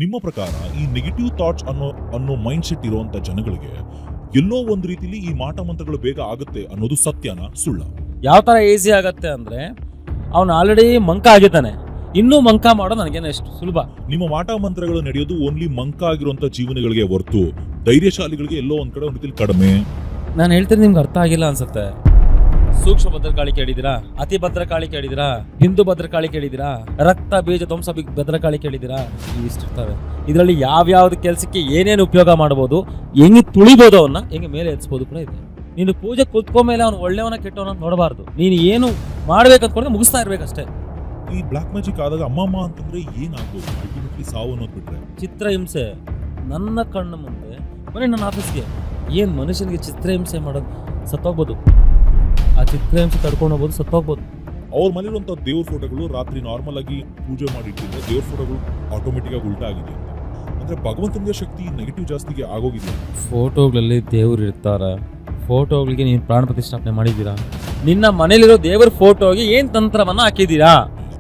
ನಿಮ್ಮ ಪ್ರಕಾರ ಈ ನೆಗೆಟಿವ್ ಥಾಟ್ಸ್ ಅನ್ನೋ ಮೈಂಡ್ ಸೆಟ್ ಇರುವಂತ ಜನಗಳಿಗೆ ಎಲ್ಲೋ ಒಂದು ರೀತಿಲಿ ಈ ಮಾಟ ಮಂತ್ರಗಳು ಬೇಗ ಆಗುತ್ತೆ ಅನ್ನೋದು ಸತ್ಯನಾ ಸುಳ್ಳ? ಯಾವ ತರ ಈಸಿ ಆಗತ್ತೆ ಅಂದ್ರೆ ಅವನು ಆಲ್ರೆಡಿ ಮಂಕ ಆಗಿದ್ದಾನೆ, ಇನ್ನೂ ಮಂಕ ಮಾಡೋದು ನನಗೇನು ಎಷ್ಟು ಸುಲಭ. ನಿಮ್ಮ ಮಾಟ ಮಂತ್ರಗಳು ನಡೆಯೋದು ಓನ್ಲಿ ಮಂಕ ಆಗಿರುವಂತ ಜೀವನಗಳಿಗೆ ಹೊರತು ಧೈರ್ಯಶಾಲಿಗಳಿಗೆ ಎಲ್ಲೋ ಒಂದ್ ಕಡೆ ಒಂದು ರೀತಿಲಿ ಕಡಿಮೆ. ನಾನು ಹೇಳ್ತೀನಿ, ನಿಮ್ಗೆ ಅರ್ಥ ಆಗಿಲ್ಲ ಅನ್ಸುತ್ತೆ. ಸೂಕ್ಷ್ಮ ಭದ್ರಕಾಳಿ ಕೇಳಿದಿರಾ, ಅತಿ ಭದ್ರಕಾಳಿ ಕೇಳಿದಿರಾ, ಹಿಂದೂ ಭದ್ರಕಾಳಿ ಕೇಳಿದಿರಾ, ರಕ್ತ ಬೀಜ ಧ್ವಂಸ ಭದ್ರಕಾಳಿ ಕೇಳಿದಿರಾ? ಇಷ್ಟಿರ್ತವೆ. ಇದರಲ್ಲಿ ಯಾವ್ಯಾವ್ದು ಕೆಲಸಕ್ಕೆ ಏನೇನು ಉಪಯೋಗ ಮಾಡ್ಬೋದು, ಹೆಂಗೆ ತುಳಿಬೋದು, ಅವನ್ನ ಹೆಂಗೆ ಮೇಲೆ ಎತ್ಸ್ಬೋದು ಕೂಡ ಇದೆ. ನೀನು ಪೂಜೆ ಕೂತ್ಕೊಂಡ್ಮೇಲೆ ಅವ್ನು ಒಳ್ಳೆಯವನ ಕೆಟ್ಟವನ ನೋಡಬಾರ್ದು. ನೀನು ಏನು ಮಾಡ್ಬೇಕಂತ್ಕೊಂಡ್ರೆ ಮುಗಿಸ್ತಾ ಇರ್ಬೇಕಷ್ಟೇ. ಈ ಬ್ಲಾಕ್ ಮ್ಯಾಜಿಕ್ ಆದಾಗ ಅಮ್ಮಮ್ಮ ಅಂತಂದ್ರೆ ಏನಾಗ್ಬೋದು? ಅಲ್ಟಿಮೇಟ್ಲಿ ಸಾವು ಅನ್ನೋದು ಬಿಟ್ರೆ ಚಿತ್ರಹಿಂಸೆ ನನ್ನ ಕಣ್ಣು ಮುಂದೆ ಬನ್ನಿ ನನ್ನ ಆಫೀಸ್ಗೆ. ಏನು ಮನುಷ್ಯನಿಗೆ ಚಿತ್ರಹಿಂಸೆ ಮಾಡೋದು, ಸತ್ತೋಗ್ಬೋದು. ಆ ಚಿತ್ರಹಿಂಸೆ ತಡ್ಕೊಂಡು ಹೋಗ್ಬೋದು, ಸತ್ತೋಗ್ಬೋದು. ಅವ್ರ ಮನೇಲಿರುವಂಥ ದೇವ್ರ ಫೋಟೋಗಳು ರಾತ್ರಿ ನಾರ್ಮಲ್ ಆಗಿ ಪೂಜೆ ಮಾಡಿಟ್ಟಿದ್ರೆ ದೇವ್ರ ಫೋಟೋಗಳು ಆಟೋಮೆಟಿಕ್ ಆಗಿ ಉಲ್ಟಾ ಆಗಿದೆ ಅಂತ. ಅಂದ್ರೆ ಭಗವಂತನಿಗೆ ಶಕ್ತಿ ನೆಗೆಟಿವ್ ಜಾಸ್ತಿಗೆ ಆಗೋಗಿದೆ. ಫೋಟೋಗಳಲ್ಲಿ ದೇವ್ರು ಇರ್ತಾರೆ, ಫೋಟೋಗಳಿಗೆ ನೀನು ಪ್ರಾಣ ಪ್ರತಿಷ್ಠಾಪನೆ ಮಾಡಿದ್ದೀರಾ? ನಿನ್ನ ಮನೇಲಿರೋ ದೇವರ ಫೋಟೋಗೆ ಏನು ತಂತ್ರವನ್ನ ಹಾಕಿದ್ದೀರಾ?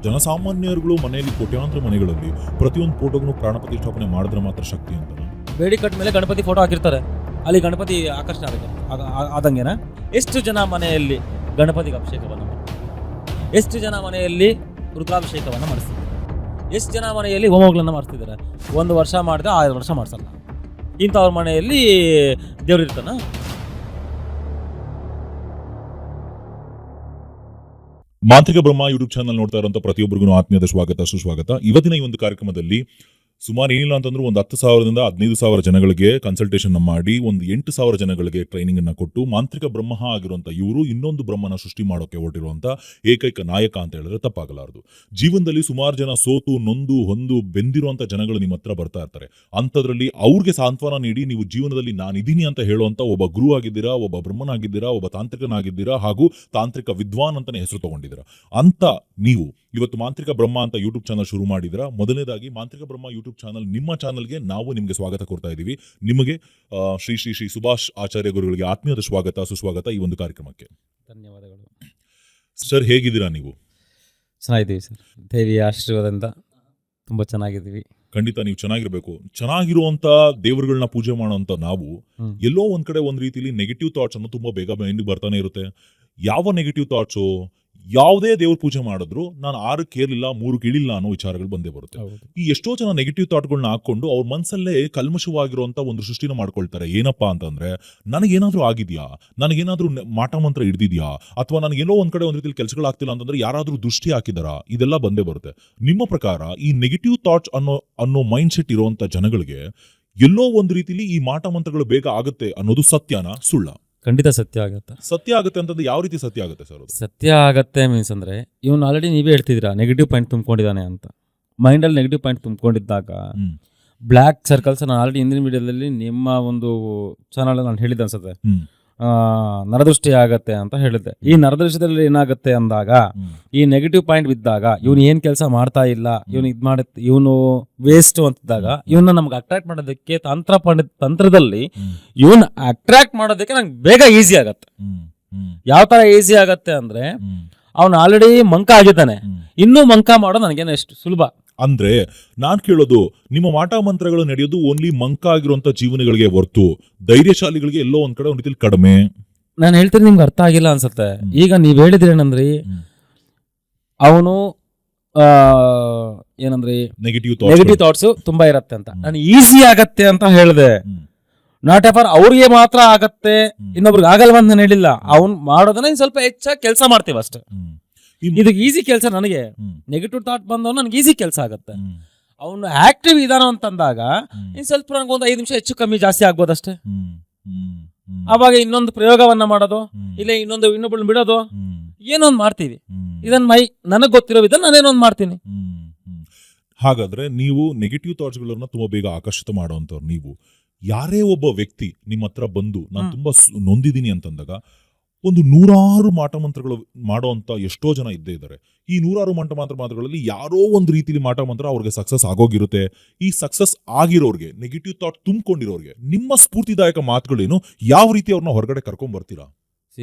ಜನಸಾಮಾನ್ಯರುಗಳು ಮನೆಯಲ್ಲಿ ಕೋಟ್ಯಾಂತರ ಮನೆಗಳಲ್ಲಿ ಪ್ರತಿಯೊಂದು ಫೋಟೋಗೂ ಪ್ರಾಣ ಪ್ರತಿಷ್ಠಾಪನೆ ಮಾಡಿದ್ರೆ ಮಾತ್ರ ಶಕ್ತಿ ಅಂತ. ಬೇಡಿ ಕಟ್ ಮೇಲೆ ಗಣಪತಿ ಫೋಟೋ ಹಾಕಿರ್ತಾರೆ, ಅಲ್ಲಿ ಗಣಪತಿ ಆಕರ್ಷಣೆ ಆದಂಗೆನಾ? ಎಷ್ಟು ಜನ ಮನೆಯಲ್ಲಿ ಗಣಪತಿಗೆ ಅಭಿಷೇಕವನ್ನು ಮಾಡ್ತಾರೆ? ಎಷ್ಟು ಜನ ಮನೆಯಲ್ಲಿ ರುದ್ರಾಭಿಷೇಕವನ್ನು ಮಾಡಿಸ್ತಿದ್ದಾರೆ? ಎಷ್ಟು ಜನ ಮನೆಯಲ್ಲಿ ಹೋಮಗಳನ್ನು ಮಾಡಿಸ್ತಿದ್ದಾರೆ? 1 ವರ್ಷ ಮಾಡಿದ್ರೆ 6 ವರ್ಷ ಮಾಡಿಸಲ್ಲ. ಇಂಥವ್ರ ಮನೆಯಲ್ಲಿ ದೇವ್ರು ಇರ್ತಾನ? ಮಾಂತ್ರಿಕ ಬ್ರಹ್ಮ ಯೂಟ್ಯೂಬ್ ಚಾನಲ್ ನೋಡ್ತಾ ಇರುವಂತ ಪ್ರತಿಯೊಬ್ಬರಿಗೂ ಆತ್ಮೀಯದ ಸ್ವಾಗತ ಸುಸ್ವಾಗತ. ಇವತ್ತಿನ ಈ ಒಂದು ಕಾರ್ಯಕ್ರಮದಲ್ಲಿ ಸುಮಾರು ಏನಿಲ್ಲ ಅಂತಂದ್ರೂ ಒಂದು 10,000ದಿಂದ 15,000 ಜನಗಳಿಗೆ ಕನ್ಸಲ್ಟೇಷನ್ ಮಾಡಿ ಒಂದು 8,000 ಜನಗಳಿಗೆ ಟ್ರೈನಿಂಗ್ ಅನ್ನ ಕೊಟ್ಟು ಮಾಂತ್ರಿಕ ಬ್ರಹ್ಮ ಆಗಿರುವಂತ ಇವರು ಇನ್ನೊಂದು ಬ್ರಹ್ಮನ ಸೃಷ್ಟಿ ಮಾಡೋಕೆ ಹೊರಟಿರುವಂತ ಏಕೈಕ ನಾಯಕ ಅಂತ ಹೇಳಿದ್ರೆ ತಪ್ಪಾಗಲಾರದು. ಜೀವನದಲ್ಲಿ ಸುಮಾರು ಜನ ಸೋತು ನೊಂದು ಹೊಂದು ಬೆಂದಿರುವಂತ ಜನಗಳು ನಿಮ್ಮ ಹತ್ರ ಬರ್ತಾ ಇರ್ತಾರೆ. ಅಂಥದ್ರಲ್ಲಿ ಅವ್ರಿಗೆ ಸಾಂತ್ವನ ನೀಡಿ ನೀವು ಜೀವನದಲ್ಲಿ ನಾನಿದ್ದೀನಿ ಅಂತ ಹೇಳುವಂತ ಒಬ್ಬ ಗುರು ಆಗಿದ್ದೀರಾ, ಒಬ್ಬ ಬ್ರಹ್ಮನಾಗಿದ್ದೀರಾ, ಒಬ್ಬ ತಾಂತ್ರಿಕನಾಗಿದ್ದೀರಾ, ಹಾಗೂ ತಾಂತ್ರಿಕ ವಿದ್ವಾನ್ ಅಂತಾನೆ ಹೆಸರು ತಗೊಂಡಿದ್ದೀರಾ. ಅಂತ ನೀವು ಇವತ್ತು ಮಾಂತ್ರಿಕ ಬ್ರಹ್ಮ ಅಂತ ಯೂಟ್ಯೂಬ್ ಚಾನಲ್ ಶುರು ಮಾಡಿದಿರಾ. ಮೊದಲನೇದಾಗಿ ಮಾಂತ್ರಿಕ ಬ್ರಹ್ಮ ಯೂಟ್ಯೂಬ್ ಚಾನಲ್ ನಿಮ್ಮ ಚಾನಲ್ಗೆ ನಾವು ನಿಮಗೆ ಸ್ವಾಗತ ಕೊಡ್ತಾ ಇದ್ದೀವಿ. ನಿಮಗೆ ಶ್ರೀ ಶ್ರೀ ಶ್ರೀ ಸುಭಾಷ್ ಆಚಾರ್ಯ ಗುರುಗಳಿಗೆ ಆತ್ಮೀಯದ ಸ್ವಾಗತ ಸುಸ್ವಾಗತ ಈ ಒಂದು ಕಾರ್ಯಕ್ರಮಕ್ಕೆ. ಧನ್ಯವಾದಗಳು ಸರ್. ಹೇಗಿದ್ದೀರಾ ನೀವು? ಚೆನ್ನಾಗಿದ್ದೀವಿ ಸರ್, ದೇವಿಯ ಆಶೀರ್ವಾದದಿಂದ ತುಂಬ ಚೆನ್ನಾಗಿದ್ದೀವಿ. ಖಂಡಿತ ನೀವು ಚೆನ್ನಾಗಿರ್ಬೇಕು. ಚೆನ್ನಾಗಿರುವಂತ ದೇವರುಗಳನ್ನ ಪೂಜೆ ಮಾಡುವಂತ ನಾವು ಎಲ್ಲೋ ಒಂದ್ ಕಡೆ ಒಂದ್ ರೀತಿಲಿ ನೆಗೆಟಿವ್ ಥಾಟ್ಸ್ ಅನ್ನು ತುಂಬಾ ಬೇಗ ಮೈಂಡಿಗೆ ಬರ್ತಾನೆ ಇರುತ್ತೆ. ಯಾವ ನೆಗೆಟಿವ್ ಥಾಟ್ಸು? ಯಾವುದೇ ದೇವ್ರ ಪೂಜೆ ಮಾಡಿದ್ರು ನಾನು 6ಕ್ಕೆ ಏರ್ಲಿಲ್ಲ 3ಕ್ಕೆ ಇಳಿಲ್ಲ ಅನ್ನೋ ವಿಚಾರಗಳು ಬಂದೇ ಬರುತ್ತೆ. ಈ ಎಷ್ಟೋ ಜನ ನೆಗೆಟಿವ್ ಥಾಟ್ಗಳನ್ನ ಹಾಕೊಂಡು ಅವ್ರ ಮನಸ್ಸಲ್ಲೇ ಕಲ್ಮಶವಾಗಿರುವಂತ ಒಂದು ಸೃಷ್ಟಿನ ಮಾಡ್ಕೊಳ್ತಾರೆ. ಏನಪ್ಪಾ ಅಂತಂದ್ರೆ, ನನಗೇನಾದ್ರೂ ಆಗಿದ್ಯಾ, ನನಗೇನಾದ್ರೂ ಮಾಟ ಮಂತ್ರ ಹಿಡಿದಿದ್ಯಾ, ಅಥವಾ ನನಗೇನೋ ಒಂದ್ ಕಡೆ ಒಂದ್ ರೀತಿಯಲ್ಲಿ ಕೆಲಸಗಳಾಗ್ತಿಲ್ಲ ಅಂತಂದ್ರೆ ಯಾರಾದ್ರೂ ದೃಷ್ಟಿ ಹಾಕಿದಾರಾ, ಇದೆಲ್ಲ ಬಂದೇ ಬರುತ್ತೆ. ನಿಮ್ಮ ಪ್ರಕಾರ ಈ ನೆಗೆಟಿವ್ ಥಾಟ್ಸ್ ಅನ್ನೋ ಮೈಂಡ್ ಸೆಟ್ ಇರುವಂತ ಜನಗಳಿಗೆ ಎಲ್ಲೋ ಒಂದು ರೀತಿಲಿ ಈ ಮಾಟ ಮಂತ್ರಗಳು ಬೇಗ ಆಗುತ್ತೆ ಅನ್ನೋದು ಸತ್ಯನಾ ಸುಳ್ಳ? ಖಂಡಿತ ಸತ್ಯ ಆಗುತ್ತೆ. ಸತ್ಯ ಆಗುತ್ತೆ ಅಂತಂದ್ರೆ ಯಾವ ರೀತಿ ಸತ್ಯ ಆಗುತ್ತೆ ಸರ್? ಸತ್ಯ ಆಗತ್ತೆ ಮೀನ್ಸ್ ಅಂದ್ರೆ, ಇವನು ಆಲ್ರೆಡಿ ನೀವೇ ಹೇಳ್ತಿದ್ದೀರಾ ನೆಗೆಟಿವ್ ಪಾಯಿಂಟ್ ತುಂಬಿಕೊಂಡಿದ್ದಾನೆ ಅಂತ. ಮೈಂಡಲ್ಲಿ ನೆಗೆಟಿವ್ ಪಾಯಿಂಟ್ ತುಂಬಿಕೊಂಡಿದ್ದಾಗ ಬ್ಲ್ಯಾಕ್ ಸರ್ಕಲ್ಸ್, ನಾನು ಆಲ್ರೆಡಿ ಹಿಂದಿನ ವಿಡಿಯೋದಲ್ಲಿ ನಿಮ್ಮ ಒಂದು ಚಾನಲ್ ನಾನು ಹೇಳಿದ್ದೆ ಅನ್ಸುತ್ತೆ, ನರದೃಷ್ಟಿ ಆಗತ್ತೆ ಅಂತ ಹೇಳಿದ್ದೆ. ಈ ನರದೃಷ್ಟಿಯಲ್ಲಿ ಏನಾಗುತ್ತೆ ಅಂದಾಗ, ಈ ನೆಗೆಟಿವ್ ಪಾಯಿಂಟ್ ಬಿದ್ದಾಗ ಇವನು ಏನ್ ಕೆಲಸ ಮಾಡ್ತಾ ಇಲ್ಲ, ಇವನು ವೇಸ್ಟ್ ಅಂತಿದ್ದಾಗ ಇವನ್ನ ನಮ್ಗೆ ಅಟ್ರಾಕ್ಟ್ ಮಾಡೋದಕ್ಕೆ ತಂತ್ರದಲ್ಲಿ ಇವನ್ ಅಟ್ರಾಕ್ಟ್ ಮಾಡೋದಕ್ಕೆ ನಂಗೆ ಬೇಗ ಈಸಿ ಆಗತ್ತೆ. ಯಾವ ತರ ಈಸಿ ಆಗತ್ತೆ ಅಂದ್ರೆ, ಅವನು ಆಲ್ರೆಡಿ ಮಂಕ ಆಗಿದ್ದಾನೆ, ಇನ್ನೂ ಮಂಕ ಮಾಡೋದು ನನಗೇನು ಎಷ್ಟು ಸುಲಭ. ಅಂದ್ರೆ ನಾನ್ ಕೇಳೋದು, ನಿಮ್ಮ ಮಾಟ ಮಂತ್ರಗಳು ನಡೆಯೋದು ಓನ್ಲಿ ಮಂಕ ಆಗಿರುವಂತ ಜೀವನಗಳಿಗೆ ಹೊರತು ಧೈರ್ಯಶಾಲಿಗಳಿಗೆ ಎಲ್ಲೋ ಒಂದ್ ಕಡೆ ಒಂದ್ ರೀತಿಯಲ್ಲಿ ಕಡಿಮೆ. ನಾನು ಹೇಳ್ತೀನಿ, ನಿಮ್ಗೆ ಅರ್ಥ ಆಗಿಲ್ಲ ಅನ್ಸುತ್ತೆ. ಈಗ ನೀವ್ ಹೇಳಿದ್ರೇನಂದ್ರಿ, ಅವನು ಏನಂದ್ರಿ ನೆಗೆಟಿವ್ ಥಾಟ್ಸ್ ತುಂಬಾ ಇರತ್ತೆ ಅಂತ. ನಾನು ಈಸಿ ಆಗತ್ತೆ ಅಂತ ಹೇಳಿದೆ. ನಾಟ್ ಎಫರ್ ಅವ್ರಿಗೆ ಮಾತ್ರ ಆಗತ್ತೆ, ಇನ್ನೊಬ್ರಿಗೆ ಆಗಲ್ವ ಅಂತ ನಾನು ಹೇಳಿಲ್ಲ. ಅವ್ನು ಮಾಡೋದನ್ನ ಸ್ವಲ್ಪ ಹೆಚ್ಚಾಗಿ ಕೆಲಸ ಮಾಡ್ತೀವಿ ಅಷ್ಟೇ. ಇದಕ್ಕೆ ಈಸಿ ಕೆಲಸ ನನಗೆ. ನೆಗೆಟಿವ್ ಥಾಟ್ ಬಂದವ್ ನನ್ಗೆ ಈಸಿ ಕೆಲಸ ಆಗತ್ತೆ. ಅವನು ಆಕ್ಟಿವ್ ಇದಾನ ಅಂತಂದಾಗ ಇನ್ ಸ್ವಲ್ಪ ನನಗೆ ಒಂದು 5 ನಿಮಿಷ ಹೆಚ್ಚು ಕಮ್ಮಿ ಜಾಸ್ತಿ ಆಗ್ಬೋದಷ್ಟೇ. ಅವಾಗ ಇನ್ನೊಂದು ಪ್ರಯೋಗವನ್ನ ಮಾಡೋದು, ಇಲ್ಲ ಇನ್ನೊಬ್ಬಳು ಬಿಡೋದು, ಏನೊಂದು ಮಾಡ್ತೀವಿ. ಇದನ್ನ ನನಗ್ ಗೊತ್ತಿರೋ ವಿಧಾನ ನಾನೇನೊಂದು ಮಾಡ್ತೀನಿ. ಹಾಗಾದ್ರೆ ನೀವು ನೆಗೆಟಿವ್ ಥಾಟ್ಸ್ ಗಳನ್ನ ತುಂಬಾ ಬೇಗ ಆಕರ್ಷಿತ ಮಾಡುವಂತವ್ರು. ನೀವು ಯಾರೇ ಒಬ್ಬ ವ್ಯಕ್ತಿ ನಿಮ್ಮ ಹತ್ರ ಬಂದು ನಾನು ತುಂಬಾ ನೊಂದಿದ್ದೀನಿ ಅಂತಂದಾಗ ಒಂದು 100 ಮಾಟ ಮಂತ್ರಗಳು ಮಾಡುವಂತ ಎಷ್ಟೋ ಜನ ಇದ್ದೇ ಇದ್ದಾರೆ. ಈ 100 ಮಂತ್ರಗಳಲ್ಲಿ ಯಾರೋ ಒಂದು ರೀತಿಲಿ ಮಾಟ ಮಂತ್ರ ಅವ್ರಿಗೆ ಸಕ್ಸಸ್ ಆಗೋಗಿರುತ್ತೆ. ಈ ಸಕ್ಸಸ್ ಆಗಿರೋರ್ಗೆ, ನೆಗೆಟಿವ್ ಥಾಟ್ ತುಂಬಿಕೊಂಡಿರೋರ್ಗೆ ನಿಮ್ಮ ಸ್ಫೂರ್ತಿದಾಯಕ ಮಾತುಗಳೇನು? ಯಾವ ರೀತಿ ಅವ್ರನ್ನ ಹೊರಗಡೆ ಕರ್ಕೊಂಡ್ ಬರ್ತೀರಾ?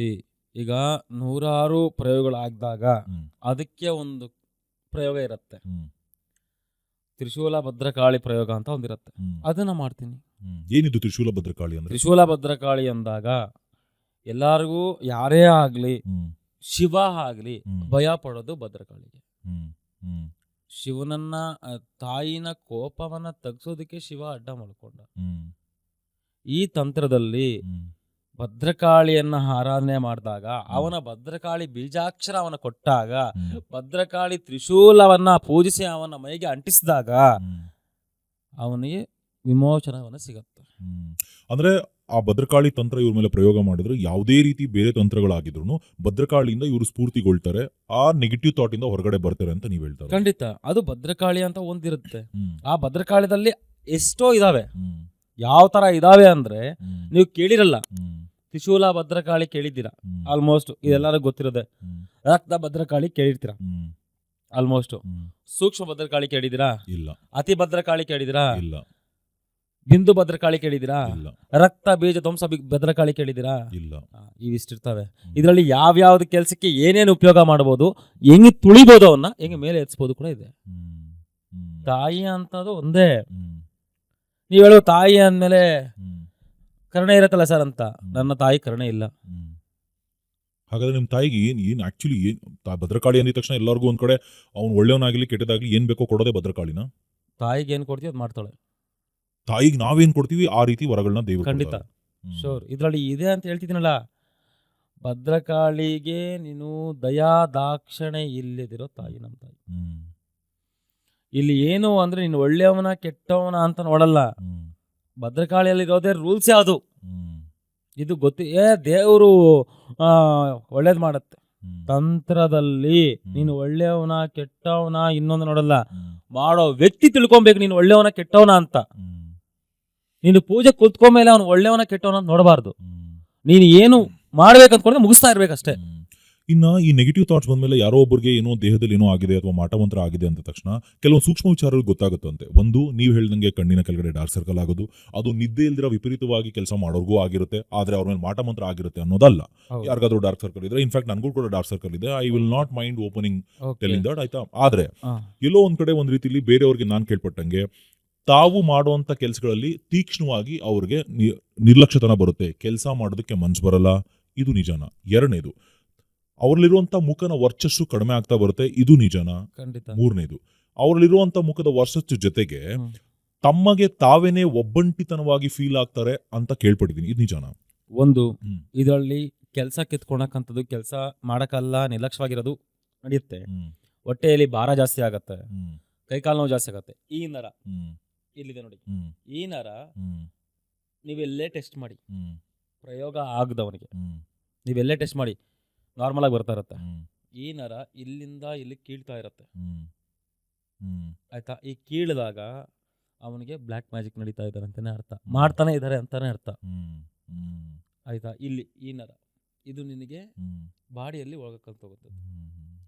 ಈಗ 100 ಪ್ರಯೋಗಗಳಾಗ್ದಾಗ ಅದಕ್ಕೆ ಒಂದು ಪ್ರಯೋಗ ಇರುತ್ತೆ. ತ್ರಿಶೂಲ ಭದ್ರಕಾಳಿ ಪ್ರಯೋಗ ಅಂತ ಒಂದಿರುತ್ತೆ, ಹ್ಮ್. ಅದನ್ನ ಮಾಡ್ತೀನಿ. ಏನಿದು ತ್ರಿಶೂಲ ಭದ್ರಕಾಳಿ ಅಂದ್ರೆ? ತ್ರಿಶೂಲ ಭದ್ರಕಾಳಿ ಅಂದಾಗ ಎಲ್ಲರಿಗೂ ಯಾರೇ ಆಗ್ಲಿ ಹ್ಮ್. ಶಿವ ಆಗ್ಲಿ ಹ್ಮ್. ಭಯ ಪಡೋದು ಭದ್ರಕಾಳಿಗೆ. ಹ್ಮ್. ಹ್ಮ್. ಶಿವನನ್ನ ತಾಯಿನ ಕೋಪವನ್ನ ತಗ್ಸೋದಕ್ಕೆ ಶಿವ ಅಡ್ಡ ಮಾಡ್ಕೊಂಡ. ಹ್ಮ್. ಈ ತಂತ್ರದಲ್ಲಿ ಹ್ಮ್. ಭದ್ರಕಾಳಿಯನ್ನ ಆರಾಧನೆ ಮಾಡಿದಾಗ ಅವನ ಭದ್ರಕಾಳಿ ಬೀಜಾಕ್ಷರ ಅವನ ಕೊಟ್ಟಾಗ ಹ್ಮ್. ಭದ್ರಕಾಳಿ ತ್ರಿಶೂಲವನ್ನ ಪೂಜಿಸಿ ಅವನ ಮೈಗೆ ಅಂಟಿಸಿದಾಗ ಹ್ಮ್. ಅವನಿಗೆ ವಿಮೋಚನವನ್ನ ಸಿಗತ್ತೆ. ಹ್ಮ್. ಅಂದ್ರೆ ಆ ಭದ್ರಕಾಳಿ ತಂತ್ರ ಇವ್ರ ಮೇಲೆ ಪ್ರಯೋಗ ಮಾಡಿದ್ರೆ ಯಾವುದೇ ರೀತಿ ಬೇರೆ ತಂತ್ರಗಳಾಗಿದ್ರು ಭದ್ರಕಾಳಿಯಿಂದ ಇವರು ಸ್ಫೂರ್ತಿಗೊಳ್ತಾರೆ, ಆ ನೆಗೆಟಿವ್ ಥಾಟ್ ಇಂದ ಹೊರಗಡೆ ಬರ್ತಾರೆ ಅಂತ ನೀವ್ ಹೇಳ್ತಾರೆ. ಖಂಡಿತ ಅದು ಭದ್ರಕಾಳಿ ಅಂತ ಒಂದಿರುತ್ತೆ. ಹ್ಮ್. ಆ ಭದ್ರಕಾಳಿದಲ್ಲಿ ಎಷ್ಟೋ ಇದಾವೆ. ಹ್ಮ್. ಯಾವ ತರ ಇದಾವೆ ಅಂದ್ರೆ ಹ್ಮ್. ನೀವು ಕೇಳಿರಲ್ಲ. ಹ್ಮ್. ತ್ರಿಶೂಲ ಭದ್ರಕಾಳಿ ಕೇಳಿದ್ದೀರಾ ಹ್ಮ್. ಆಲ್ಮೋಸ್ಟ್, ಇದೆಲ್ಲರೂ ಗೊತ್ತಿರೋದೆ. ಹ್ಮ್. ರಕ್ತ ಭದ್ರಕಾಳಿ ಕೇಳಿರ್ತೀರಾ ಹ್ಮ್. ಆಲ್ಮೋಸ್ಟ್. ಹ್ಮ್. ಸೂಕ್ಷ್ಮ ಭದ್ರಕಾಳಿ ಕೇಳಿದಿರಾ? ಇಲ್ಲ. ಅತಿ ಭದ್ರಕಾಳಿ ಕೇಳಿದಿರಾ? ಇಲ್ಲ. ಬಿಂದು ಭದ್ರಕಾಳಿ ಕೇಳಿದಿರಾ? ಇಲ್ಲ. ರಕ್ತ ಬೀಜ ಧ್ವಂಸ ಭದ್ರಕಾಳಿ ಕೇಳಿದಿರಾ? ಇಲ್ಲ. ಇವಿಷ್ಟಿರ್ತವೆ. ಇದರಲ್ಲಿ ಯಾವ್ಯಾವ್ದು ಕೆಲ್ಸಕ್ಕೆ ಏನೇನು ಉಪಯೋಗ ಮಾಡಬಹುದು, ಹೆಂಗೆ ತುಳಿಬಹುದು, ಅವನ್ನ ಹೆಂಗೆ ಮೇಲೆ ಎತ್ಸ್ಬೋದು ಕೂಡ ಇದೆ. ಹ್ಮ್. ಹ್ಮ್. ತಾಯಿ ಅಂತದು ಒಂದೇ. ಹ್ಮ್. ನೀವ್ ಹೇಳೋ ತಾಯಿ ಅಂದ್ಮೇಲೆ ಹ್ಮ್. ಕರುಣೆ ಇರತ್ತಲ್ಲ ಸರ್ ಅಂತ. ನನ್ನ ತಾಯಿ ಕರುಣೆ ಇಲ್ಲ. ಹ್ಮ್. ಹಾಗಾದ್ರೆ ನಿಮ್ ತಾಯಿಗೆ ಏನ್ ಆಕ್ಚುಲಿ ಭದ್ರಕಾಳಿ ಅಂದಿದ ತಕ್ಷಣ ಎಲ್ಲರಿಗೂ ಒಂದ್ ಕಡೆ ಅವ್ನು ಒಳ್ಳೆಯವನಾಗ್ಲಿ ಕೆಟ್ಟದಾಗ್ಲಿ ಏನ್ ಬೇಕೋ ಕೊಡೋದೇ ಭದ್ರಕಾಳಿನ? ತಾಯಿಗೆ ಏನ್ ಕೊಡ್ತೀವಿ ಅದ್ ಮಾಡ್ತಾಳೆ. ತಾಯಿಗೆ ನಾವೇನ್ ಕೊಡ್ತೀವಿ ಆ ರೀತಿ ವರಗಳನ್ನ ದೇವ್ರು ಖಂಡಿತ. ಕೊಡ್ತಾರೆ. ಹ್ಮ್. ಶೋರ್ ಇದ್ರಲ್ಲಿ ಇದೆ ಅಂತ ಹೇಳ್ತಿದ್ದೀನಲ್ಲ. ಭದ್ರಕಾಳಿಗೆ ನೀನು ದಯಾ ದಾಕ್ಷಣೆ ಇಲ್ಲದಿರೋ ತಾಯಿ ನಮ್ಮ ತಾಯಿ. ಹ್ಮ್. ಇಲ್ಲಿ ಏನು ಅಂದ್ರೆ ನೀನು ಒಳ್ಳೆಯವನ ಕೆಟ್ಟವನ ಅಂತ ನೋಡಲ್ಲ. ಹ್ಮ್. ಭದ್ರಕಾಳಿಯಲ್ಲಿ ಇರೋದೇ ರೂಲ್ಸ್ ಯಾವುದು ಹ್ಮ್. ಇದು ದೇವರು ಒಳ್ಳೇದ್ ಮಾಡತ್ತೆ. ಹ್ಮ್. ತಂತ್ರದಲ್ಲಿ ನೀನು ಒಳ್ಳೆಯವನ ಕೆಟ್ಟವನ ಇನ್ನೊಂದು ನೋಡಲ್ಲ, ಹ್ಮ್. ಮಾಡೋ ವ್ಯಕ್ತಿ ತಿಳ್ಕೊಬೇಕು ನೀನು ಒಳ್ಳೆಯವನ ಕೆಟ್ಟವನ ಅಂತ. ಹ್ಮ್. ನೀನು ಪೂಜೆ ಕುತ್ಕೊಂಡ್ಮೇಲೆ ಅವನು ಒಳ್ಳೆಯವನ ಕೆಟ್ಟವನ ಅಂತ ನೋಡಬಾರ್ದು. ಹ್ಮ್. ನೀನು ಏನು ಮಾಡ್ಬೇಕಂತ್ಕೊಂಡ್ರೆ ಮುಗಿಸ್ತಾ ಇರ್ಬೇಕಷ್ಟೇ. ಹ್ಮ್. ಇನ್ನ ಈ ನೆಗೆಟಿವ್ ಥಾಟ್ಸ್ ಬಂದ್ಮೇಲೆ ಯಾರೋ ಒಬ್ಬರಿಗೆ ಏನೋ ದೇಹದಲ್ಲಿ ಏನೋ ಆಗಿದೆ ಅಥವಾ ಮಾಟಮಂತ್ರ ಆಗಿದೆ ಅಂದ ತಕ್ಷಣ ಕೆಲವೊಂದು ಸೂಕ್ಷ್ಮ ವಿಚಾರಗಳು ಗೊತ್ತಾಗುತ್ತಂತೆ. ಒಂದು, ನೀವು ಹೇಳ್ದಂಗೆ ಕಣ್ಣಿನ ಕೆಳಗಡೆ ಡಾರ್ಕ್ ಸರ್ಕಲ್ ಆಗೋದು, ಅದು ನಿದ್ದೆ ಇಲ್ದಿರೋ ವಿಪರೀತವಾಗಿ ಕೆಲಸ ಮಾಡೋರ್ಗೂ ಆಗಿರುತ್ತೆ, ಆದ್ರೆ ಅವ್ರ ಮೇಲೆ ಮಾಟಮಂತ್ರ ಆಗಿರುತ್ತೆ ಅನ್ನೋದಲ್ಲ. ಯಾರಿಗಾದ್ರೂ ಡಾರ್ಕ್ ಸರ್ಕಲ್ ಇದ್ರೆ, ಇನ್ಫ್ಯಾಕ್ಟ್ ನನಗೂ ಕೂಡ ಡಾರ್ಕ್ ಸರ್ಕಲ್ ಇದೆ, I will not mind opening telling that, ಆಯ್ತಾ. ಆದ್ರೆ ಎಲ್ಲೋ ಒಂದ್ ಕಡೆ ಒಂದ್ ರೀತಿಲಿ ಬೇರೆಯವ್ರಿಗೆ ನಾನ್ ಕೇಳ್ಪಟ್ಟಂಗೆ ತಾವು ಮಾಡುವಂತ ಕೆಲಸಗಳಲ್ಲಿ ತೀಕ್ಷ್ಣವಾಗಿ ಅವ್ರಿಗೆ ನಿರ್ಲಕ್ಷ್ಯತನ ಬರುತ್ತೆ, ಕೆಲಸ ಮಾಡೋದಕ್ಕೆ ಮನ್ಸು ಬರಲ್ಲ, ಇದು ನಿಜಾನ? ಎರಡನೇದು, ಅವ್ರಲ್ಲಿರುವಂತ ಮುಖನ ವರ್ಚಸ್ಸು ಕಡಿಮೆ ಆಗ್ತಾ ಬರುತ್ತೆ, ಇದು ನಿಜಾನ? ಖಂಡಿತ. ಮೂರನೇದು, ಅವ್ರಲ್ಲಿರುವಂತ ಮುಖದ ವರ್ಚಸ್ಸು ಜೊತೆಗೆ ತಮಗೆ ತಾವೇನೆ ಒಬ್ಬಂಟಿತನವಾಗಿ ಫೀಲ್ ಆಗ್ತಾರೆ ಅಂತ ಕೇಳ್ಪಟ್ಟಿದ್ದೀನಿ, ಇದು ನಿಜಾನ? ಒಂದು, ಇದರಲ್ಲಿ ಕೆಲಸ ಕಿತ್ಕೊಳಕಂತದ್ದು, ಕೆಲಸ ಮಾಡಕ್ಕಲ್ಲ, ನಿರ್ಲಕ್ಷ್ಯವಾಗಿರೋದು ನಡೆಯುತ್ತೆ. ಹೊಟ್ಟೆಯಲ್ಲಿ ಭಾರ ಜಾಸ್ತಿ ಆಗತ್ತೆ, ಕೈಕಾಲು ನೋವು ಜಾಸ್ತಿ ಆಗತ್ತೆ. ಈ ನರ ಇಲ್ಲಿದೆ ನೋಡಿ, ಈ ನರ ನೀವೆಲ್ಲೇ ಟೆಸ್ಟ್ ಮಾಡಿ, ಪ್ರಯೋಗ ಆಗದವನಿಗೆ ನೀವೆಲ್ಲೇ ಟೆಸ್ಟ್ ಮಾಡಿ ನಾರ್ಮಲ್ ಆಗಿ ಬರ್ತಾ ಇರತ್ತೆ. ಈ ನರ ಇಲ್ಲಿಂದ ಇಲ್ಲಿ ಕೀಳ್ತಾ ಇರತ್ತೆ, ಆಯ್ತಾ. ಈ ಕೀಳಿದಾಗ ಅವನಿಗೆ ಬ್ಲ್ಯಾಕ್ ಮ್ಯಾಜಿಕ್ ನಡೀತಾ ಇದ್ದಾರೆ ಅಂತಾನೆ ಅರ್ಥ, ಮಾಡ್ತಾನೆ ಇದ್ದಾರೆ ಅಂತಾನೆ ಅರ್ಥ, ಆಯ್ತಾ. ಇಲ್ಲಿ ಈ ನರ ಇದು ನಿನಗೆ ಬಾಡಿಯಲ್ಲಿ ಒಳಗಕ್ಕಂತ ಹೋಗುತ್ತೆ.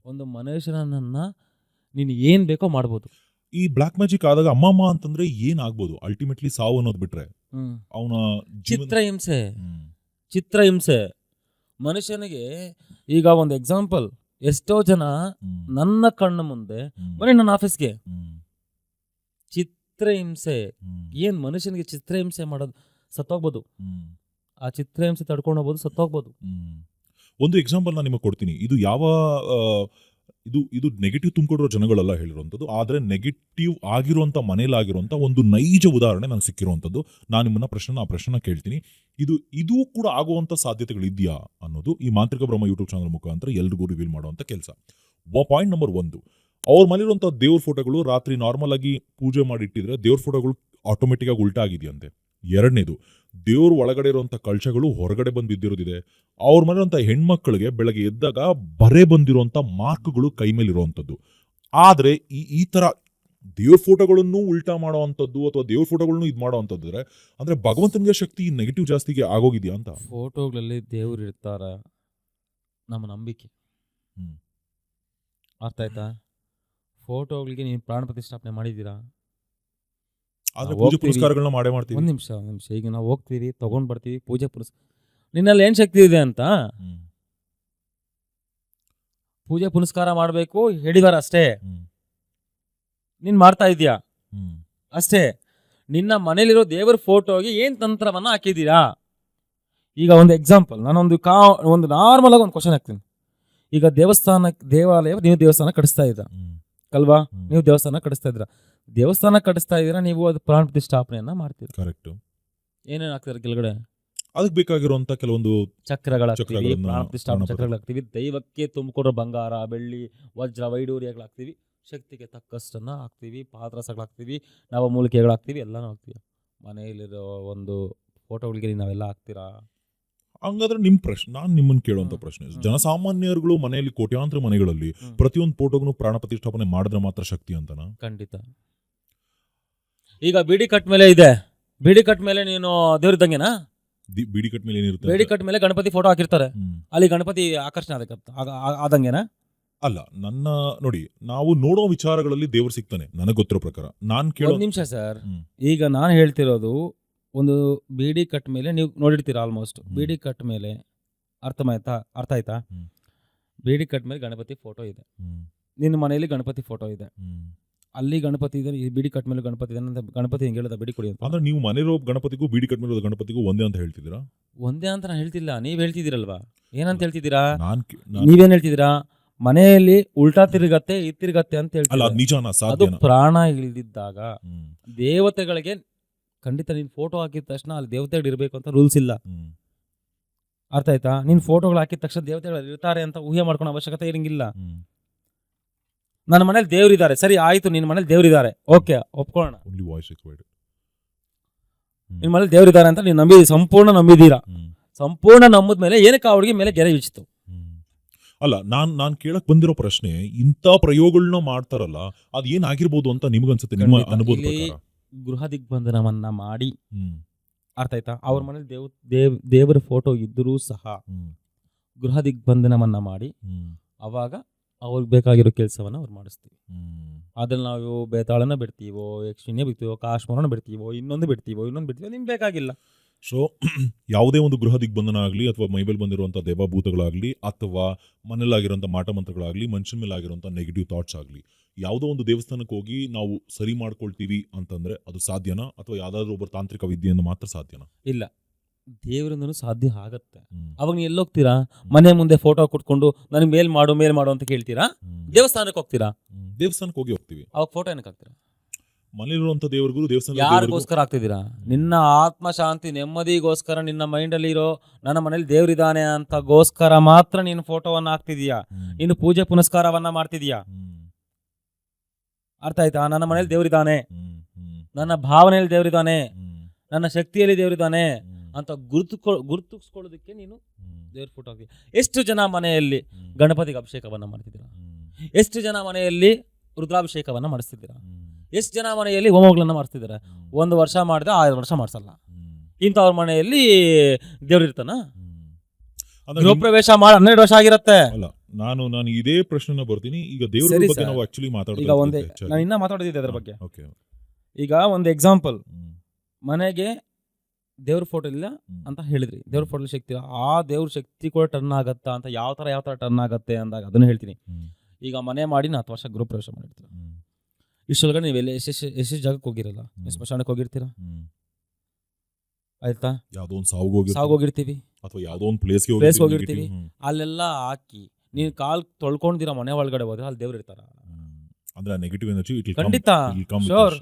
ಒಂದು ಮನುಷ್ಯನನ್ನ ನೀನು ಏನ್ ಬೇಕೋ ಮಾಡ್ಬೋದು. ಈ ಬ್ಲ್ಯಾಕ್ ಮ್ಯಾಜಿಕ್ ಆದಾಗ ಅಮ್ಮಮ್ಮ ಅಂತಂದ್ರೆ ಏನ್ ಆಗ್ಬೋದು? ಅಲ್ಟಿಮೇಟ್ಲಿ ಸಾವು ಅನ್ನೋದು ಬಿಟ್ರೆ ಅವನ ಚಿತ್ರಹಿಂಸೆ ಮನುಷ್ಯನಿಗೆ. ಈಗ ಒಂದು ಎಕ್ಸಾಂಪಲ್, ಎಷ್ಟೋ ಜನ ನನ್ನ ಕಣ್ಣು ಮುಂದೆ ಬನ್ನಿ ನನ್ನ ಆಫೀಸ್ಗೆ, ಚಿತ್ರಹಿಂಸೆ. ಏನ್ ಮನುಷ್ಯನಿಗೆ ಚಿತ್ರಹಿಂಸೆ ಮಾಡೋದು? ಸತ್ತೋಗ್ಬೋದು. ಆ ಚಿತ್ರಹಿಂಸೆ ತಡ್ಕೊಂಡು ಹೋಗ್ಬೋದು, ಸತ್ತೋಗ್ಬೋದು. ಒಂದು ಎಕ್ಸಾಂಪಲ್ ನಾನು ನಿಮಗೆ ಕೊಡ್ತೀನಿ. ಇದು ಯಾವ ಇದು ನೆಗೆಟಿವ್ ತುಂಬಿಕೊಂಡಿರೋ ಜನಗಳೆಲ್ಲ ಹೇಳಿರುವಂಥದ್ದು, ಆದರೆ ನೆಗೆಟಿವ್ ಆಗಿರುವಂಥ ಮನೇಲಾಗಿರುವಂಥ ಒಂದು ನೈಜ ಉದಾಹರಣೆ ನನಗೆ ಸಿಕ್ಕಿರುವಂಥದ್ದು. ನಾನು ನಿಮ್ಮನ್ನ ಆ ಪ್ರಶ್ನೆ ಕೇಳ್ತೀನಿ. ಇದು ಕೂಡ ಆಗುವಂಥ ಸಾಧ್ಯತೆಗಳಿದೆಯಾ ಅನ್ನೋದು ಈ ಮಾಂತ್ರಿಕ ಬ್ರಹ್ಮ ಯೂಟ್ಯೂಬ್ ಚಾನಲ್ ಮುಖಾಂತರ ಎಲ್ರಿಗೂ ರಿವೀಲ್ ಮಾಡುವಂಥ ಕೆಲಸ. ಪಾಯಿಂಟ್ ನಂಬರ್ 1, ಅವ್ರ ಮನೇಲಿರುವಂಥ ದೇವ್ರ ಫೋಟೋಗಳು ರಾತ್ರಿ ನಾರ್ಮಲ್ ಆಗಿ ಪೂಜೆ ಮಾಡಿಟ್ಟಿದ್ರೆ ದೇವ್ರ ಫೋಟೋಗಳು ಆಟೋಮೆಟಿಕ್ ಆಗಿ ಉಲ್ಟಾ ಆಗಿದೆಯಂತೆ. ಎರಡನೇದು, ದೇವ್ರ ಒಳಗಡೆ ಇರುವಂಥ ಕಳಶಗಳು ಹೊರಗಡೆ ಬಂದು ಬಿದ್ದಿರೋದಿದೆ. ಅವ್ರ ಮನೆಯಂಥ ಹೆಣ್ಮಕ್ಳಿಗೆ ಬೆಳಗ್ಗೆ ಎದ್ದಾಗ ಬರೆ ಬಂದಿರುವಂಥ ಮಾರ್ಕ್ಗಳು ಕೈ ಮೇಲೆ ಇರುವಂಥದ್ದು. ಆದ್ರೆ ಈ ತರ ದೇವ್ರ ಫೋಟೋಗಳನ್ನು ಉಲ್ಟಾ ಮಾಡೋವಂಥದ್ದು ಅಥವಾ ದೇವ್ರ ಫೋಟೋಗಳನ್ನು ಇದು ಮಾಡೋವಂಥದ್ದು ಅಂದ್ರೆ ಭಗವಂತನಿಗೆ ಶಕ್ತಿ ನೆಗೆಟಿವ್ ಜಾಸ್ತಿಗೆ ಆಗೋಗಿದ್ಯಾ ಅಂತ. ಫೋಟೋಗಳಲ್ಲಿ ದೇವ್ರು ಇರ್ತಾರ ನಮ್ಮ ನಂಬಿಕೆ, ಅರ್ಥ ಆಯ್ತಾ. ಫೋಟೋಗಳಿಗೆ ನೀವು ಪ್ರಾಣ ಪ್ರತಿಷ್ಠಾಪನೆ ಮಾಡಿದ್ದೀರಾ? ಆದ್ರೆ ಪೂಜೆ ಪುರಸ್ಕಾರಗಳನ್ನ ಮಾಡೇ ಮಾಡ್ತೀವಿ. ಒಂದ್ ನಿಮಿಷ. ಈಗ ನಾವು ಹೋಗ್ತೀವಿ, ತಗೊಂಡ್ ಬರ್ತೀವಿ, ಪೂಜೆ ನಿನ್ನಲ್ಲಿ ಏನ್ ಶಕ್ತಿ ಇದೆ ಅಂತ ಪೂಜೆ ಪುನಸ್ಕಾರ ಮಾಡ್ಬೇಕು ಹೇಳಿದಾರ ಅಷ್ಟೇ. ನೀನ್ ಮಾಡ್ತಾ ಇದೀಯಾ? ಅಷ್ಟೇ. ನಿನ್ನ ಮನೇಲಿರೋ ದೇವರ ಫೋಟೋಗೆ ಏನ್ ತಂತ್ರವನ್ನ ಹಾಕಿದ್ದೀರಾ? ಈಗ ಒಂದು ಎಕ್ಸಾಂಪಲ್, ನಾನೊಂದು ಒಂದು ನಾರ್ಮಲ್ ಆಗಿ ಒಂದು ಕ್ವಶನ್ ಹಾಕ್ತೀನಿ. ಈಗ ದೇವಾಲಯ ನೀವು ದೇವಸ್ಥಾನ ಕಟ್ಟಿಸ್ತಾ ಇದ್ರ ಅಲ್ವಾ? ನೀವು ದೇವಸ್ಥಾನ ಕಟ್ಟಿಸ್ತಾ ಇದ್ದೀರಾ, ನೀವು ಅದು ಪ್ರಾಣ ಪ್ರತಿಷ್ಠಾಪನೆಯನ್ನ ಮಾಡ್ತೀರಾ. ಕರೆಕ್ಟ್. ಏನೇನ್ ಹಾಕ್ತೀರಾ ಕೆಳಗಡೆ? ಅದಕ್ಕೆ ಬೇಕಾಗಿರುವಂತ ಕೆಲವೊಂದು ಚಕ್ರಗಳಾಗ್ತೀವಿ, ಪ್ರಾಣ ಪ್ರತಿಷ್ಠಾಪನೆ ಚಕ್ರಗಳಾಗ್ತೀವಿ, ದೈವಕ್ಕೆ ತುಂಬಿಕೊಡೋ ಬಂಗಾರ, ಬೆಳ್ಳಿ, ವಜ್ರ, ವೈಡೂರ್ಯಗಳಾಗ್ತೀವಿ, ಶಕ್ತಿಗೆ ತಕ್ಕಷ್ಟನ್ನ ಹಾಕ್ತೀವಿ, ಪಾತ್ರಸಗಳಾಗ್ತೀವಿ, ನವಮೂಲಿಕೆಗಳಾಗ್ತೀವಿ, ಎಲ್ಲಾನು ಹಾಕ್ತೀವಿ. ಮನೆಯಲ್ಲಿರೋ ಒಂದು ಫೋಟೋಗಳಿಗೆ ನಾವೆಲ್ಲ ಹಾಕ್ತೀರಾ? ಹಂಗಾದ್ರೆ ನಿಮ್ ಪ್ರಶ್ನೆ, ನಾನು ನಿಮ್ಮನ್ನ ಕೇಳುವಂತ ಪ್ರಶ್ನೆ, ಜನಸಾಮಾನ್ಯರುಗಳು ಮನೆಯಲ್ಲಿ ಕೋಟ್ಯಾಂತರ ಮನೆಗಳಲ್ಲಿ ಪ್ರತಿಯೊಂದು ಫೋಟೋಗೂ ಪ್ರಾಣ ಪ್ರತಿಷ್ಠಾಪನೆ ಮಾಡಿದ್ರೆ ಮಾತ್ರ ಶಕ್ತಿ ಅಂತನಾ? ಖಂಡಿತ. ಈಗ ಬಿಡಿ ಕಟ್ ಮೇಲೆ ಇದೆ, ಬಿಡಿ ಕಟ್ ಮೇಲೆ ನೀನು ದೇವ್ರಿದ್ದಂಗೆನಾ? ಬಿಡಿ ಕಟ್ ಮೇಲೆ ಏನಿರುತ್ತೆ? ಬಿಡಿ ಕಟ್ ಮೇಲೆ ಗಣಪತಿ ಫೋಟೋ ಹಾಕಿರ್ತಾರೆ, ಅಲ್ಲಿ ಗಣಪತಿ ಆಕರ್ಷಣೆ ಆದಂಗೆನಾ? ಅಲ್ಲ, ನನ್ನ ನೋಡಿ, ನಾವು ನೋಡೋ ವಿಚಾರಗಳಲ್ಲಿ ದೇವ್ರು ಸಿಗ್ತಾನೆ ನನಗೆ ಗೊತ್ತಿರೋ ಪ್ರಕಾರ. ನಾನು ಕೇಳೋ ನಿಮಿಷ ಸರ್, ಈಗ ನಾನು ಹೇಳ್ತಿರೋದು ಒಂದು ಬಿಡಿ ಕಟ್ ಮೇಲೆ ನೀವು ನೋಡಿರ್ತೀರಾ ಆಲ್ಮೋಸ್ಟ್. ಬಿಡಿ ಕಟ್ ಮೇಲೆ ಅರ್ಥ ಆಯ್ತಾ? ಬಿಡಿ ಕಟ್ ಮೇಲೆ ಗಣಪತಿ ಫೋಟೋ ಇದೆ, ನಿನ್ನ ಮನೆಯಲ್ಲಿ ಗಣಪತಿ ಫೋಟೋ ಇದೆ, ಅಲ್ಲಿ ಗಣಪತಿ ಇದೆ, ಈ ಬಿಡಿ ಕಟ್ ಮೇಲೆ ಗಣಪತಿ ಇದೆ ಅಂತ ಗಣಪತಿ ಹೆಂಗೆ ಹೇಳದ ಬಿಡಿ ಕೊಡಿ ಅಂತ? ಅಂದ್ರೆ ನೀವು ಮನೆಯಲ್ಲಿರೋ ಗಣಪತಿಗೂ ಬಿಡಿ ಕಟ್ ಮೇಲೆ ಗಣಪತಿಗೂ ಒಂದೇ ಅಂತ ಹೇಳ್ತಿದ್ದೀರಾ? ಒಂದೇ ಅಂತ ನಾನು ಹೇಳ್ತಿಲ್ಲ, ನೀವ್ ಹೇಳ್ತಿದ್ದೀರಲ್ವಾ? ಏನಂತ ಹೇಳ್ತಿದ್ದೀರಾ? ನೀವೇನ್ ಹೇಳ್ತಿದ್ದೀರಾ? ಮನೆಯಲ್ಲಿ ಉಲ್ಟಾ ತಿರುಗತ್ತೆ ಅಂತ ಹೇಳ್ತೀರಾ. ಅದು ಪ್ರಾಣ ಇಳಿದಿದ್ದಾಗ ದೇವತೆಗಳಿಗೆ ಖಂಡಿತ ನೀನ್ ಫೋಟೋ ಹಾಕಿದ ತಕ್ಷಣ ಅಲ್ಲಿ ದೇವತೆಗಳು ಇರ್ಬೇಕು ಅಂತ ರೂಲ್ಸ್ ಇಲ್ಲ. ಅರ್ಥ ಆಯ್ತಾ? ನೀನ್ ಫೋಟೋಗಳು ಹಾಕಿದ ತಕ್ಷಣ ದೇವತೆಗಳು ಇರ್ತಾರೆ ಅಂತ ಊಹೆ ಮಾಡ್ಕೊಳೋ ಅವಶ್ಯಕತೆ ಇರಂಗಿಲ್ಲ. ನನ್ನ ಮನೇಲಿ ದೇವ್ರಿದ್ದಾರೆ, ಸರಿ ಆಯ್ತು, ನಿನ್ನ ಮನೇಲಿ ದೇವ್ರಿದ್ದಾರೆ, ಓಕೆ ಒಪ್ಕೊಳ್ಳೋಣ. ನಿನ್ ಮನೇಲಿ ದೇವ್ರಿದ್ದಾರೆ ಅಂತ ನೀನು ಸಂಪೂರ್ಣ ನಂಬಿದೀರಾ. ಸಂಪೂರ್ಣ ನಂಬಿದ್ಮೇಲೆ ಏನಕ್ಕೆ ಅವ್ರಿಗೆ ಮೇಲೆ ಗೆರೆ ಇಚ್ಚಿತು? ಅಲ್ಲ, ನಾನ್ ಕೇಳಕ್ ಬಂದಿರೋ ಪ್ರಶ್ನೆ, ಇಂಥ ಪ್ರಯೋಗಗಳನ್ನ ಮಾಡ್ತಾರಲ್ಲ, ಅದ್ ಏನಾಗಿರ್ಬೋದು ಅಂತ ನಿಮ್ಗನ್ಸುತ್ತೆ ನಿಮ್ಮ ಅನುಭವ ಪ್ರಕಾರ? ಗೃಹ ದಿಗ್ಬಂಧನವನ್ನ ಮಾಡಿ, ಅರ್ಥ ಆಯ್ತಾ? ಅವ್ರ ಮನೇಲಿ ದೇವರ ಫೋಟೋ ಇದ್ರೂ ಸಹ ಗೃಹ ದಿಗ್ಬಂಧನವನ್ನ ಮಾಡಿ ಅವಾಗ ಅವ್ರಿಗೆ ಬೇಕಾಗಿರೋ ಕೆಲಸವನ್ನ ಅವ್ರು ಮಾಡಿಸ್ತೀವಿ. ಅದ್ರಲ್ಲಿ ನಾವು ಬೇತಾಳನ ಬಿಡ್ತೀವೋ, ಯಕ್ಷಿಣಿಯ ಬಿಡ್ತೀವೋ, ಕಾಶ್ಮೀರನ ಬಿಡ್ತೀವೋ, ಇನ್ನೊಂದು ಬಿಡ್ತೀವೋ ನಿಮ್ಗೆ ಬೇಕಾಗಿಲ್ಲ. ಸೊ ಯಾವುದೇ ಒಂದು ಗೃಹ ದಿಗ್ಬಂಧನ ಆಗಲಿ, ಅಥವಾ ಮೈಮೇಲೆ ಬಂದಿರುವಂಥ ದೇವಭೂತಗಳಾಗಲಿ, ಅಥವಾ ಮನೇಲಾಗಿರೋಂಥ ಮಾಟ ಮಂತ್ರಗಳಾಗಲಿ, ಮನುಷ್ಯನ ಮೇಲೆ ಆಗಿರೋಂಥ ನೆಗೆಟಿವ್ ಥಾಟ್ಸ್ ಆಗಲಿ, ಯಾವುದೋ ಒಂದು ದೇವಸ್ಥಾನಕ್ಕೆ ಹೋಗಿ ನಾವು ಸರಿ ಮಾಡ್ಕೊಳ್ತೀವಿ ಅಂತಂದ್ರೆ ಅದು ಸಾಧ್ಯನಾ? ಅಥವಾ ಯಾವ್ದಾದ್ರು ಒಬ್ಬರು ತಾಂತ್ರಿಕ ವಿದ್ಯೆಯನ್ನು ಮಾತ್ರ ಸಾಧ್ಯನಾ? ಇಲ್ಲ, ದೇವರಿಂದನೂ ಸಾಧ್ಯ ಆಗತ್ತೆ. ಅವಾಗ ನೀವು ಎಲ್ಲೋಗ್ತೀರಾ? ಮನೆ ಮುಂದೆ ಫೋಟೋ ಕುಟ್ಕೊಂಡು ನನಗೆ ಮೇಲ್ ಮಾಡು ಅಂತ ಕೇಳ್ತೀರಾ? ದೇವಸ್ಥಾನಕ್ಕೆ ಹೋಗ್ತೀರಾ? ದೇವಸ್ಥಾನಕ್ಕೆ ಹೋಗ್ತೀವಿ. ಅವಾಗ ಫೋಟೋ ಏನಕ್ಕೆ ಹಾಕ್ತೀರಾ? ಮನೇಲಿರುವಂತ ದೇವರಿಗೂ ದೇವಸ್ಥಾನ ಯಾರಿಗೋಸ್ಕರ ಆಗ್ತಿದ್ದೀರಾ? ನಿನ್ನ ಆತ್ಮ ಶಾಂತಿ ನೆಮ್ಮದಿಗೋಸ್ಕರ, ನಿನ್ನ ಮೈಂಡ್ ಅಲ್ಲಿ ಇರೋ ನನ್ನ ಮನೇಲಿ ದೇವ್ರಿದಾನೆ ಅಂತಗೋಸ್ಕರ ಮಾತ್ರ ನೀನು ಫೋಟೋವನ್ನ ಹಾಕ್ತಿದೀಯಾ. ನೀನು ಪೂಜೆ ಪುನಸ್ಕಾರವನ್ನ ಮಾಡ್ತಿದೀಯಾ. ಅರ್ಥ ಆಯ್ತಾ? ನನ್ನ ಮನೇಲಿ ದೇವ್ರಿದಾನೆ, ನನ್ನ ಭಾವನೆಯಲ್ಲಿ ದೇವ್ರಿದಾನೆ, ನನ್ನ ಶಕ್ತಿಯಲ್ಲಿ ದೇವ್ರಿದಾನೆ ಅಂತ ಗುರುತಿಸ್ಕೊಳ್ಳೋದಕ್ಕೆ ನೀನು ದೇವ್ರ ಫೋಟೋ ಹಾಕ್ತೀಯ. ಎಷ್ಟು ಜನ ಮನೆಯಲ್ಲಿ ಗಣಪತಿಗೆ ಅಭಿಷೇಕವನ್ನ ಮಾಡ್ತಿದ್ದೀರಾ? ಎಷ್ಟು ಜನ ಮನೆಯಲ್ಲಿ ರುದ್ರಾಭಿಷೇಕವನ್ನ ಮಾಡಿಸ್ತಿದ್ದೀರಾ? ಎಷ್ಟು ಜನ ಮನೆಯಲ್ಲಿ ಹೋಮಗಳನ್ನ ಮಾಡಿಸ್ತಿದ್ದಾರೆ? 1 ವರ್ಷ ಮಾಡಿದ್ರೆ 6 ವರ್ಷ ಮಾಡಿಸಲ್ಲ. ಇಂಥವ್ರ ಮನೆಯಲ್ಲಿ ದೇವ್ರಿರ್ತಾನ? ಗೃಹ ಪ್ರವೇಶ ಮಾಡಿ 12 ವರ್ಷ ಆಗಿರತ್ತೆ. ಅಲ್ಲ, ನಾನು ಇದೇ ಪ್ರಶ್ನೆನ ಬರ್ತೀನಿ. ಈಗ ದೇವ್ರ ಬಗ್ಗೆ ನಾವು ಆಕ್ಚುಲಿ ಈಗ ನಾನು ಇನ್ನ ಮಾತಾಡೋದಿದೆ ಅದ್ರ ಬಗ್ಗೆ. ಈಗ ಒಂದು ಎಕ್ಸಾಂಪಲ್, ಮನೆಗೆ ದೇವ್ರ ಫೋಟೋ ಇಲ್ಲ ಅಂತ ಹೇಳಿದ್ರಿ, ದೇವ್ರ ಫೋಟೋ ಶಕ್ತಿ, ಆ ದೇವ್ರ ಶಕ್ತಿ ಕೂಡ ಟರ್ನ್ ಆಗತ್ತಾ ಅಂತ ಯಾವ ತರ ಟರ್ನ್ ಆಗತ್ತೆ ಅಂದಾಗ ಅದನ್ನ ಹೇಳ್ತೀನಿ. ಈಗ ಮನೆ ಮಾಡಿ 4 ವರ್ಷ ಗೃಹ ಪ್ರವೇಶ ಮಾಡಿರ್ತೀರ, ಇಷ್ಟೊಳಗಡೆ ನೀವೆಲ್ಲ ಎಷ್ಟು ಜಾಗಕ್ಕೆ ಹೋಗಿರಲ್ಲ, ಸ್ಮಶಾನಕ್ಕೆ ಹೋಗಿರ್ತೀರಾ, ಆಯ್ತಾ? ಯಾವ್ದೋ ಒಂದು ಸಾಗೋಗಿರ್ತೀವಿ, ಅಥವಾ ಯಾವ್ದೋ ಒಂದು ಪ್ಲೇಸ್ ಹೋಗಿರ್ತೀವಿ. ಅಲ್ಲೆಲ್ಲ ಹಾಕಿ ನೀನ್ ಕಾಲ್ ತೊಳ್ಕೊಂಡಿರ ಮನೆ ಒಳಗಡೆ ಹೋದ್ರೆ ಅಲ್ಲಿ ದೇವ್ರು ಇರ್ತಾರ? ಅಂದ್ರೆ ನೆಗೆಟಿವ್ ಎನರ್ಜಿ ಖಂಡಿತ, ಶೋರ್,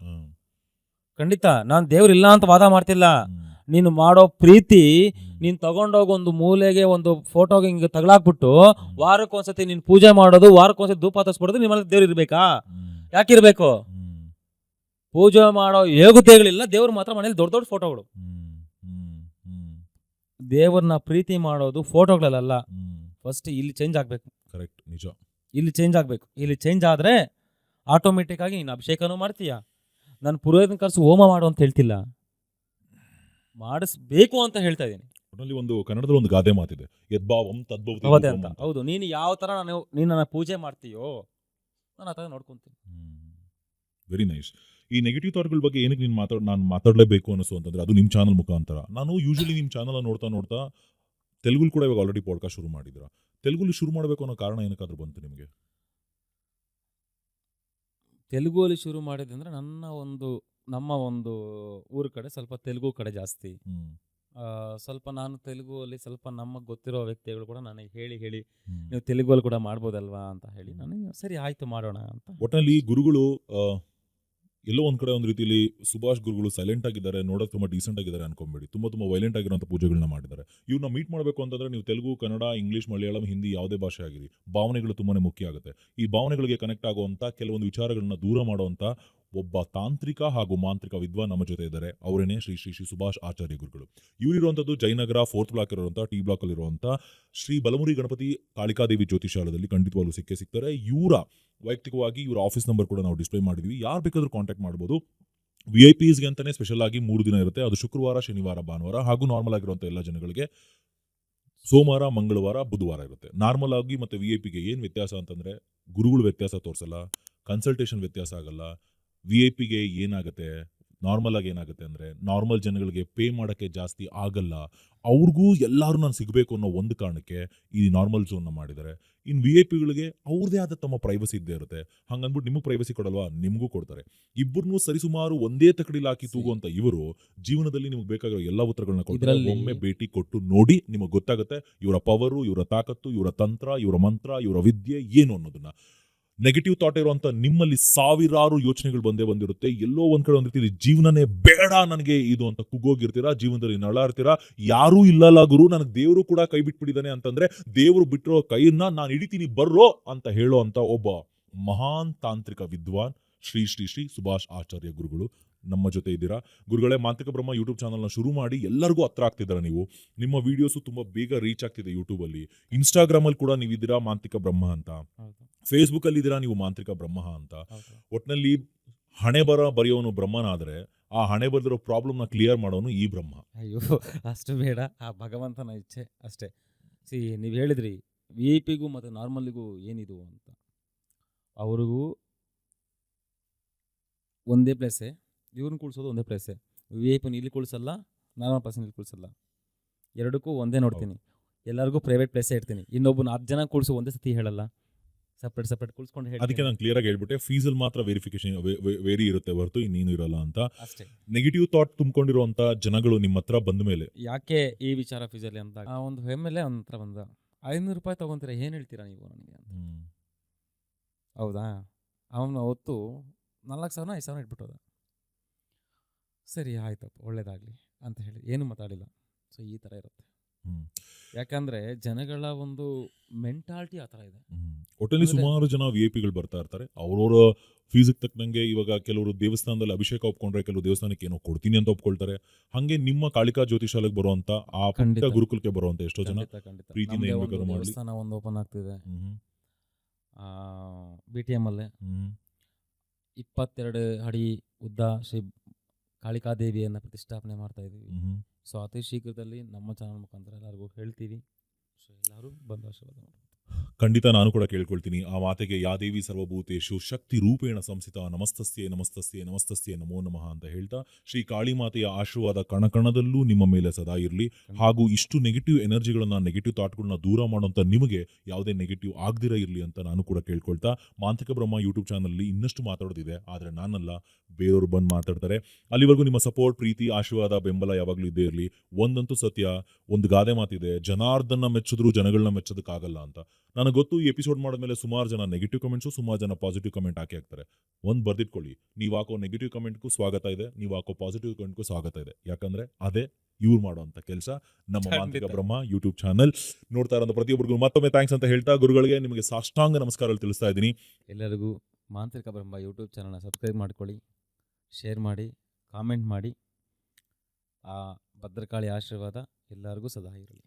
ಖಂಡಿತ. ನಾನ್ ದೇವ್ರಿಲ್ಲ ಅಂತ ವಾದ ಮಾಡ್ತಿಲ್ಲ. ನೀನು ಮಾಡೋ ಪ್ರೀತಿ, ನೀನ್ ತಗೊಂಡೋಗಿ ಒಂದು ಮೂಲೆಗೆ ಒಂದು ಫೋಟೋಗೆ ಹಿಂಗೆ ತಗಲಾಕ್ಬಿಟ್ಟು ವಾರಕ್ಕೊಂದ್ಸತಿ ನೀನ್ ಪೂಜೆ ಮಾಡೋದು, ವಾರಕ್ಕೊಂದ್ಸತಿ ಧೂಪ ಹತ್ತಿಸ್ಬಿಡೋದು, ನಿಮ್ಮ ಮನೇಲಿ ದೇವ್ರು ಇರ್ಬೇಕಾ? ಯಾಕಿರ್ಬೇಕು? ಪೂಜೆ ಮಾಡೋ ಯೋಗ್ಯತೆಗಳಿಲ್ಲ, ದೇವ್ರು ಮಾತ್ರ ಮನೇಲಿ ದೊಡ್ಡ ದೊಡ್ಡ ಫೋಟೋಗಳು. ದೇವ್ರನ್ನ ಪ್ರೀತಿ ಮಾಡೋದು ಫೋಟೋಗಳಲ್ಲ. ಫಸ್ಟ್ ಇಲ್ಲಿ ಚೇಂಜ್ ಆಗ್ಬೇಕು. ಕರೆಕ್ಟ್, ನಿಜ. ಇಲ್ಲಿ ಚೇಂಜ್ ಆಗ್ಬೇಕು. ಇಲ್ಲಿ ಚೇಂಜ್ ಆದ್ರೆ ಆಟೋಮೆಟಿಕ್ ಆಗಿ ನೀನು ಅಭಿಷೇಕನೂ ಮಾಡ್ತೀಯ. ನಾನು ಪುರೋಹಿತನ ಕರ್ಸು ಹೋಮ ಮಾಡು ಅಂತ ಹೇಳ್ತಿಲ್ಲ, ಮಾಡಿಸ್ಬೇಕು ಅಂತ ಹೇಳ್ತಾ ಇದ್ದೀನಿ. ಒಂದು ಕನ್ನಡದಲ್ಲಿ ಒಂದು ಗಾದೆ ಮಾತಿದೆ, ಯದ್ಭಾವಂ ತದ್ಭವತಿ ಅಂತ. ಹೌದು, ನೀನು ಯಾವ ತರ ನೀನು ಪೂಜೆ ಮಾಡ್ತೀಯೋ ನಾನು ಆ ತರ ನೋಡ್ಕೊಂತೀನಿ. Very nice. ಈ ನೆಗೆಟಿವ್ ಥಾಟ್ಗಳ ಬಗ್ಗೆ ಏನಕ್ಕೆ ನಾನು ಮಾತಾಡಲೇಬೇಕು ಅನಿಸು ಅಂತಂದ್ರೆ, ಅದು ನಿಮ್ಮ ಚಾನಲ್ ಮುಖಾಂತರ. ನಾನು ಯೂಶಲಿ ನಿಮ್ಮ ಚಾನಲ್ ನೋಡ್ತಾ ತೆಲುಗು ಕೂಡ ಇವಾಗ ಆಲ್ರೆಡಿ ಪಾಡ್ಕಾಸ್ಟ್ ಶುರು ಮಾಡಿದ್ರ. ತೆಲುಗಲ್ಲಿ ಶುರು ಮಾಡಬೇಕು ಅನ್ನೋ ಕಾರಣ ಏನಕ್ಕಾದ್ರೂ ಬಂತು ನಿಮಗೆ? ತೆಲುಗುವಲ್ಲಿ ಶುರು ಮಾಡಿದಂದ್ರೆ ನಮ್ಮ ಒಂದು ಊರ ಕಡೆ ಸ್ವಲ್ಪ ತೆಲುಗು ಕಡೆ ಜಾಸ್ತಿ. ಹ್ಮ್ ಸ್ವಲ್ಪ ನಾನು ತೆಲುಗುವಲ್ಲಿ ಸ್ವಲ್ಪ ನಮಗೆ ಗೊತ್ತಿರೋ ವ್ಯಕ್ತಿಗಳು ಕೂಡ ನನಗೆ ಹೇಳಿ ಹ್ಮ್. ನೀವು ತೆಲುಗುವಲ್ಲಿ ಕೂಡ ಮಾಡ್ಬೋದಲ್ವಾ ಅಂತ ಹೇಳಿ ನನಗೆ ಸರಿ ಆಯ್ತು ಮಾಡೋಣ ಅಂತ. ಒಟ್ಟಿನಲ್ಲಿ ಗುರುಗಳು ಎಲ್ಲೋ ಒಂದ್ ಕಡೆ ಒಂದ್ ರೀತಿಯಲ್ಲಿ ಸುಭಾಷ್ ಗುರುಗಳು ಸೈಲೆಂಟ್ ಆಗಿದ್ದಾರೆ, ನೋಡೋಕೆ ತುಂಬಾ ಡೀಸೆಂಟ್ ಆಗಿದ್ದಾರೆ ಅನ್ಕೊಂಬೇಡಿ, ತುಂಬಾ ವೈಲೆಂಟ್ ಆಗಿರುವಂತ ಪೂಜೆಗಳನ್ನ ಮಾಡಿದ್ದಾರೆ. ಇವ್ರನ್ನ ಮೀಟ್ ಮಾಡಬೇಕು ಅಂತಂದ್ರೆ ನೀವು ತೆಲುಗು, ಕನ್ನಡ, ಇಂಗ್ಲಿಷ್, ಮಲಯಾಳಂ, ಹಿಂದಿ ಯಾವುದೇ ಭಾಷೆ ಆಗಿರಿ, ಭಾವನೆಗಳು ತುಂಬಾನೇ ಮುಖ್ಯ ಆಗುತ್ತೆ. ಈ ಭಾವನೆಗಳಿಗೆ ಕನೆಕ್ಟ್ ಆಗುವಂತ ಕೆಲವೊಂದು ವಿಚಾರಗಳನ್ನ ದೂರ ಮಾಡುವಂತ ಒಬ್ಬ ತಾಂತ್ರಿಕ ಹಾಗೂ ಮಾಂತ್ರಿಕ ವಿದ್ವಾನ್ ನಮ್ಮ ಜೊತೆ ಇದ್ದಾರೆ. ಅವರೇನೆ ಶ್ರೀ ಶ್ರೀ ಶ್ರೀ ಸುಭಾಷ್ ಆಚಾರ್ಯ ಗುರುಗಳು. ಇವರಿರುವಂತದ್ದು ಜಯನಗರ 4th ಬ್ಲಾಕ್ ಇರುವಂತ ಟಿ ಬ್ಲಾಕ್ ಅಲ್ಲಿರುವಂತ ಶ್ರೀ ಬಲಮುರಿ ಗಣಪತಿ ಕಾಳಿಕಾದೇವಿ ಜ್ಯೋತಿಷಾಲಯದಲ್ಲಿ ಖಂಡಿತವಾಗ್ಲೂ ಸಿಗ್ತಾರೆ. ಇವರ ವೈಯಕ್ತಿಕವಾಗಿ ಇವರ ಆಫೀಸ್ ನಂಬರ್ ಕೂಡ ನಾವು ಡಿಸ್ಪ್ಲೇ ಮಾಡಿದ್ವಿ, ಯಾರು ಬೇಕಾದ್ರೂ ಕಾಂಟ್ಯಾಕ್ಟ್ ಮಾಡ್ಬೋದು. VIPsಗೆ ಅಂತಾನೆ ಸ್ಪೆಷಲ್ ಆಗಿ 3 ದಿನ ಇರುತ್ತೆ, ಅದು ಶುಕ್ರವಾರ, ಶನಿವಾರ, ಭಾನುವಾರ, ಹಾಗೂ ನಾರ್ಮಲ್ ಆಗಿರುವಂತ ಎಲ್ಲ ಜನಗಳಿಗೆ ಸೋಮವಾರ, ಮಂಗಳವಾರ, ಬುಧವಾರ ಇರುತ್ತೆ. ನಾರ್ಮಲ್ ಆಗಿ ಮತ್ತೆ VIP ಗೆ ಏನ್ ವ್ಯತ್ಯಾಸ ಅಂತಂದ್ರೆ ಗುರುಗಳು ವ್ಯತ್ಯಾಸ ತೋರಿಸಲ್ಲ, ಕನ್ಸಲ್ಟೇಷನ್ ವ್ಯತ್ಯಾಸ ಆಗಲ್ಲ. VIP ಗೆ ಏನಾಗುತ್ತೆ, ನಾರ್ಮಲ್ ಆಗಿ ಏನಾಗುತ್ತೆ ಅಂದ್ರೆ ನಾರ್ಮಲ್ ಜನಗಳಿಗೆ ಪೇ ಮಾಡಕ್ಕೆ ಜಾಸ್ತಿ ಆಗಲ್ಲ. ಅವ್ರಿಗೂ ಎಲ್ಲರೂ ನಾನು ಸಿಗಬೇಕು ಅನ್ನೋ ಒಂದು ಕಾರಣಕ್ಕೆ ಈ ನಾರ್ಮಲ್ ಝೋನ್ನ ಮಾಡಿದ್ದಾರೆ. ಇನ್ನು VIP ಗಳಿಗೆ ಅವ್ರದೇ ಆದ ತಮ್ಮ ಪ್ರೈವಸಿ ಇದ್ದೇ ಇರುತ್ತೆ. ಹಂಗಂದ್ಬಿಟ್ಟು ನಿಮಗೆ ಪ್ರೈವಸಿ ಕೊಡಲ್ವಾ, ನಿಮಗೂ ಕೊಡ್ತಾರೆ. ಇಬ್ಬರನ್ನೂ ಸರಿಸುಮಾರು ಒಂದೇ ತಕಡಿಲಿ ಹಾಕಿ ತೂಗುವಂತ ಇವರು ಜೀವನದಲ್ಲಿ ನಿಮ್ಗೆ ಬೇಕಾಗಿರೋ ಎಲ್ಲ ಉತ್ತರಗಳನ್ನ ಕೊಡ್ತಾರೆ. ಇದ್ರಲ್ಲಿ- ಒಮ್ಮೆ ಭೇಟಿ ಕೊಟ್ಟು ನೋಡಿ ನಿಮಗೆ ಗೊತ್ತಾಗುತ್ತೆ ಇವರ ಪವರು, ಇವರ ತಾಕತ್ತು, ಇವರ ತಂತ್ರ, ಇವರ ಮಂತ್ರ, ಇವರ ವಿದ್ಯೆ ಏನು ಅನ್ನೋದನ್ನ. ನೆಗೆಟಿವ್ ಥಾಟ್ ಇರುವಂತ ನಿಮ್ಮಲ್ಲಿ ಸಾವಿರಾರು ಯೋಚನೆಗಳು ಬಂದಿರುತ್ತೆ. ಎಲ್ಲೋ ಒಂದ್ ಕಡೆ ಒಂದ್ ರೀತಿ ಜೀವನನೇ ಬೇಡ ನನಗೆ ಇದು ಅಂತ ಕುಗ್ಗೋಗಿರ್ತೀರಾ, ಜೀವನದಲ್ಲಿ ನಳಾಡ್ತೀರಾ, ಯಾರೂ ಇಲ್ಲಲ್ಲ ಗುರು, ನನಗೆ ದೇವರು ಕೂಡ ಕೈ ಬಿಟ್ಬಿಟ್ಟಿದ್ದಾನೆ ಅಂತಂದ್ರೆ ದೇವರು ಬಿಟ್ಟಿರೋ ಕೈಯನ್ನ ನಾನು ಹಿಡಿತೀನಿ ಬರ್ರೋ ಅಂತ ಹೇಳೋ ಅಂತ ಒಬ್ಬ ಮಹಾನ್ ತಾಂತ್ರಿಕ ವಿದ್ವಾನ್ ಶ್ರೀ ಶ್ರೀ ಶ್ರೀ ಸುಭಾಷ್ ಆಚಾರ್ಯ ಗುರುಗಳು ನಮ್ಮ ಜೊತೆ ಇದ್ದೀರಾ. ಗುರುಗಳೇ, ಮಾಂತ್ರಿಕ ಬ್ರಹ್ಮ ಯೂಟ್ಯೂಬ್ ಚಾನಲ್ನ ಶುರು ಮಾಡಿ ಎಲ್ಲರಿಗೂ ಹತ್ರ ಆಗ್ತಿದ್ದೀರಾ ನೀವು. ನಿಮ್ಮ ವಿಡಿಯೋಸು ತುಂಬಾ ಬೇಗ ರೀಚ್ ಆಗ್ತಿದೆ ಯೂಟ್ಯೂಬಲ್ಲಿ, ಇನ್ಸ್ಟಾಗ್ರಾಮಲ್ಲಿ ಕೂಡ ನೀವಿದ್ದೀರಾ ಮಾಂತ್ರಿಕ ಬ್ರಹ್ಮ ಅಂತ, ಹೌದು, ಫೇಸ್ಬುಕ್ ಅಲ್ಲಿ ಇದ್ದೀರಾ ನೀವು ಮಾಂತ್ರಿಕ ಬ್ರಹ್ಮ ಅಂತ. ಹೌದು. ಒಟ್ನಲ್ಲಿ ಹಣೆ ಬರೆಯೋನು ಬ್ರಹ್ಮನಾದ್ರೆ ಆ ಹಣೆ ಬರೆದಿರೋ ಪ್ರಾಬ್ಲಮ್ನ ಕ್ಲಿಯರ್ ಮಾಡೋನು ಈ ಬ್ರಹ್ಮ. ಅಯ್ಯೋ ಅಷ್ಟು ಬೇಡ, ಆ ಭಗವಂತನ ಇಚ್ಛೆ ಅಷ್ಟೇ. ನೀವು ಹೇಳಿದ್ರಿ VIP ಗೂ ಮತ್ತು ನಾರ್ಮಲ್ಲಿಗೂ ಏನಿದು ಅಂತ. ಅವ್ರಿಗೂ ಒಂದೇ ಪ್ಲೇಸೇ, ಇವ್ರನ್ನ ಕೂಡ್ಸೋದು ಒಂದೇ ಪ್ಲೇಸೇ. VIP ಇಲ್ಲಿ ಕೂಡ್ಸಲ್ಲ, ನಾರ್ಮಲ್ ಪರ್ಸನ್ ಇಲ್ಲಿ ಕೂಡ್ಸಲ್ಲ, ಎರಡಕ್ಕೂ ಒಂದೇ ನೋಡ್ತೀನಿ. ಎಲ್ಲರಿಗೂ ಪ್ರೈವೇಟ್ ಪ್ಲೇಸೇ ಇಡ್ತೀನಿ. ಇನ್ನೊಬ್ಬನ 10 ಜನ ಕೂಡ್ಸು ಒಂದೇ ಸತಿ ಹೇಳಲ್ಲ, ಸಪ್ರೇಟ್ ಕೂಡ್ಸ್ಕೊಂಡು ಅದಕ್ಕೆ ಹೇಳ್ತೀನಿ ನಾನು ಕ್ಲಿಯರ್ ಆಗಿ ಹೇಳ್ಬಿಟ್ಟೆ, ಫೀಸಲ್ಲಿ ಮಾತ್ರ ವೆರಿಫಿಕೇಶನ್ ವೇರಿ ಇರುತ್ತೆ ಹೊರತು ಇನ್ನೇನು ಇರಲ್ಲ ಅಂತ. ಅಷ್ಟೇ. ನೆಗೆಟಿವ್ ಥಾಟ್ ತುಂಬಿಕೊಂಡಿರುವಂತ ಜನಗಳು ನಿಮ್ಮ ಹತ್ರ ಬಂದ ಮೇಲೆ ಯಾಕೆ ಈ ವಿಚಾರ ಫೀಸಲ್ಲಿ ಅಂತ ಆ ಒಂದು ಹೆಮ್ಮೆಲೆ ಅವನ ಹತ್ರ ಬಂದ, 500 ರೂಪಾಯಿ ತೊಗೊತೀರಾ, ಏನು ಹೇಳ್ತೀರಾ ನೀವು ನನಗೆ ಅಂತ. ಹೌದಾ, ಅವನು ಅವತ್ತು 4,000 5,000 ಇಟ್ಬಿಟ್ಟೋದ. ಸರಿ ಆಯ್ತಪ್ಪ, ಒಳ್ಳೇದಾಗಲಿ ಅಂತ ಹೇಳಿ ಏನು ಮಾತಾಡಿಲ್ಲ. ಸೊ ಈ ಥರ ಇರುತ್ತೆ, ಯಾಕಂದರೆ ಜನಗಳ ಒಂದು ಮೆಂಟಾಲಿಟಿ ಆ ಥರ ಇದೆ. ಒಟ್ಟಲ್ಲಿ ಸುಮಾರು ಜನ VIP ಗಳು ಬರ್ತಾ ಇರ್ತಾರೆ. ಅವ್ರವ್ರ ಫೀಸಿಗೆ ತಕ್ಕಂಗೆ ಇವಾಗ ಕೆಲವರು ದೇವಸ್ಥಾನದಲ್ಲಿ ಅಭಿಷೇಕ ಒಪ್ಕೊಂಡ್ರೆ ಕೆಲವು ದೇವಸ್ಥಾನಕ್ಕೆ ಏನೋ ಕೊಡ್ತೀನಿ ಅಂತ ಒಪ್ಕೊಳ್ತಾರೆ. ಹಂಗೆ ನಿಮ್ಮ ಕಾಳಿಕಾ ಜ್ಯೋತಿಷಾಲಯಕ್ಕೆ ಬರುವಂತ ಆ ಪುಟ್ಟ ಖಂಡಿತ. ಗುರುಕುಲಕ್ಕೆ ಬರುವಂತ ಎಷ್ಟೋ ಜನ ಖಂಡಿತ ಪ್ರೀತಿಯಿಂದ ನಮ್ದೇ ಏನ್ ಒಂದು ಬೇಕಾದ್ರೂ ಮಾಡ್ಲಿ. ದೇವಸ್ಥಾನ ಒಂದು ಓಪನ್ ಆಗ್ತಿದೆ ಹ್ಮ್ BTM ಅಲ್ಲೇ. ಹ್ಮ್ 22 ಅಡಿ ಉದ್ದ ಶ್ರೀ ಕಾಳಿಕಾದೇವಿಯನ್ನು ಪ್ರತಿಷ್ಠಾಪನೆ ಮಾಡ್ತಾ ಇದ್ದೀವಿ. ಹ್ಮ್ ಸೊ ಅತಿ ಶೀಘ್ರದಲ್ಲಿ ನಮ್ಮ ಚಾನಲ್ ಮುಖಾಂತರ ಎಲ್ಲರಿಗೂ ಹೇಳ್ತೀವಿ. ಸೊ ಎಲ್ಲರೂ ಬಂದು ಆಶೀರ್ವಾದ ಮಾಡಿ. ಖಂಡಿತ ನಾನು ಕೂಡ ಕೇಳ್ಕೊಳ್ತೀನಿ. ಆ ಮಾತೆಗೆ ಯಾ ದೇವಿ ಸರ್ವಭೂತೇಶು ಶಕ್ತಿ ರೂಪೇಣ ಸಂಸ್ಥಿತ ನಮಸ್ತಸ್ಯೆ ನಮಸ್ತಸ್ಯೆ ನಮಸ್ತಸ್ಯೆ ನಮೋ ನಮಃ ಅಂತ ಹೇಳ್ತಾ ಶ್ರೀ ಕಾಳಿ ಮಾತೆಯ ಆಶೀರ್ವಾದ ಕಣಕಣದಲ್ಲೂ ನಿಮ್ಮ ಮೇಲೆ ಸದಾ ಇರಲಿ. ಹಾಗೂ ಇಷ್ಟು ನೆಗೆಟಿವ್ ಎನರ್ಜಿಗಳನ್ನ, ನೆಗೆಟಿವ್ ಥಾಟ್ಗಳನ್ನ ದೂರ ಮಾಡುವಂತ ನಿಮಗೆ ಯಾವುದೇ ನೆಗೆಟಿವ್ ಆಗದಿರ ಇರಲಿ ಅಂತ ನಾನು ಕೂಡ ಕೇಳ್ಕೊಳ್ತಾ, ಮಾಂತ್ರಿಕ ಬ್ರಹ್ಮ ಯೂಟ್ಯೂಬ್ ಚಾನಲ್ನಲ್ಲಿ ಇನ್ನಷ್ಟು ಮಾತಾಡೋದಿದೆ, ಆದರೆ ನಾನಲ್ಲ, ಬೇರೆಯವರು ಬಂದು ಮಾತಾಡ್ತಾರೆ. ಅಲ್ಲಿವರೆಗೂ ನಿಮ್ಮ ಸಪೋರ್ಟ್, ಪ್ರೀತಿ, ಆಶೀರ್ವಾದ, ಬೆಂಬಲ ಯಾವಾಗಲೂ ಇದ್ದೇ ಇರಲಿ. ಒಂದಂತೂ ಸತ್ಯ, ಒಂದು ಗಾದೆ ಮಾತಿದೆ, ಜನಾರ್ದನ ಮೆಚ್ಚಿದ್ರು ಜನಗಳನ್ನ ಮೆಚ್ಚೋದಕ್ಕಾಗಲ್ಲ ಅಂತ. ನನಗೆ ಗೊತ್ತು, ಈ ಎಪಿಸೋಡ್ ಮಾಡಿದ್ಮೇಲೆ ಸುಮಾರು ಜನ ನೆಗೆಟಿವ್ ಕಮೆಂಟ್ಸು, ಸುಮಾರು ಜನ ಪಾಸಿಟಿವ್ ಕಮೆಂಟ್ ಹಾಕ್ತಾರೆ. ಒಂದು ಬರ್ದಿಟ್ಕೊಳ್ಳಿ, ನೀವು ಹಾಕೋ ನೆಗೆಟಿವ್ ಕಮೆಂಟ್ಗೂ ಸ್ವಾಗತ ಇದೆ, ನೀವು ಹಾಕೋ ಪಾಸಿಟಿವ್ ಕಮೆಂಟ್ಗೂ ಸ್ವಾಗತ ಇದೆ. ಯಾಕಂದ್ರೆ ಅದೇ ಇವ್ರು ಮಾಡುವಂತ ಕೆಲಸ. ನಮ್ಮ ಮಾಂತ್ರಿಕ ಬ್ರಹ್ಮ ಯೂಟ್ಯೂಬ್ ಚಾನಲ್ ನೋಡ್ತಾ ಇರೋ ಪ್ರತಿಯೊಬ್ಬರಿಗೂ ಮತ್ತೊಮ್ಮೆ ಥ್ಯಾಂಕ್ಸ್ ಅಂತ ಹೇಳ್ತಾ, ಗುರುಗಳಿಗೆ ನಿಮಗೆ ಸಾಷ್ಟಾಂಗ ನಮಸ್ಕಾರ ತಿಳಿಸ್ತಾ ಇದ್ದೀನಿ. ಎಲ್ಲರಿಗೂ ಮಾಂತ್ರಿಕ ಬ್ರಹ್ಮ ಯೂಟ್ಯೂಬ್ ಚಾನಲ್ನ ಸಬ್ಸ್ಕ್ರೈಬ್ ಮಾಡ್ಕೊಳ್ಳಿ, ಶೇರ್ ಮಾಡಿ, ಕಾಮೆಂಟ್ ಮಾಡಿ. ಆ ಭದ್ರಕಾಳಿ ಆಶೀರ್ವಾದ ಎಲ್ಲರಿಗೂ ಸದಾ ಇರಲಿ.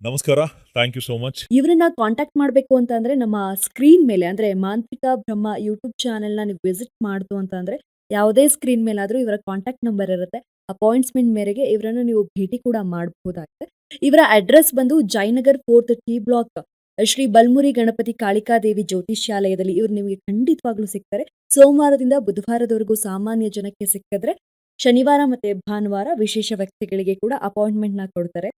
ನಮಸ್ಕಾರ, ಥ್ಯಾಂಕ್ ಯು ಸೋ ಮಚ್. ಇವರನ್ನ ಕಾಂಟ್ಯಾಕ್ಟ್ ಮಾಡಬೇಕು ಅಂತ ಅಂದ್ರೆ ನಮ್ಮ ಸ್ಕ್ರೀನ್ ಮೇಲೆ ಅಂದ್ರೆ ಮಾಂತ್ರಿಕ ಬ್ರಹ್ಮ ಯೂಟ್ಯೂಬ್ ಚಾನೆಲ್ನ ನೀವು ವಿಸಿಟ್ ಮಾಡ್ತು ಅಂತ ಅಂದ್ರೆ ಯಾವುದೇ ಸ್ಕ್ರೀನ್ ಮೇಲಾದ್ರೂ ಇವರ ಕಾಂಟ್ಯಾಕ್ಟ್ ನಂಬರ್ ಇರುತ್ತೆ. ಅಪಾಯಿಂಟ್ಮೆಂಟ್ ಮೇರೆಗೆ ಇವರನ್ನು ನೀವು ಭೇಟಿ ಕೂಡ ಮಾಡಬಹುದಾಗಿದೆ. ಇವರ ಅಡ್ರೆಸ್ ಬಂದು Jayanagar 4th T block Shri Balamuri Ganapati Kalikadevi ಜ್ಯೋತಿಷ್ಯಾಲಯದಲ್ಲಿ ಇವರು ನಿಮಗೆ ಖಂಡಿತವಾಗ್ಲೂ ಸಿಗ್ತಾರೆ. ಸೋಮವಾರದಿಂದ ಬುಧವಾರದವರೆಗೂ ಸಾಮಾನ್ಯ ಜನಕ್ಕೆ ಸಿಕ್ಕಿದ್ರೆ, ಶನಿವಾರ ಮತ್ತೆ ಭಾನುವಾರ ವಿಶೇಷ ವ್ಯಕ್ತಿಗಳಿಗೆ ಕೂಡ ಅಪಾಯಿಂಟ್ಮೆಂಟ್ ನ ಕೊಡ್ತಾರೆ.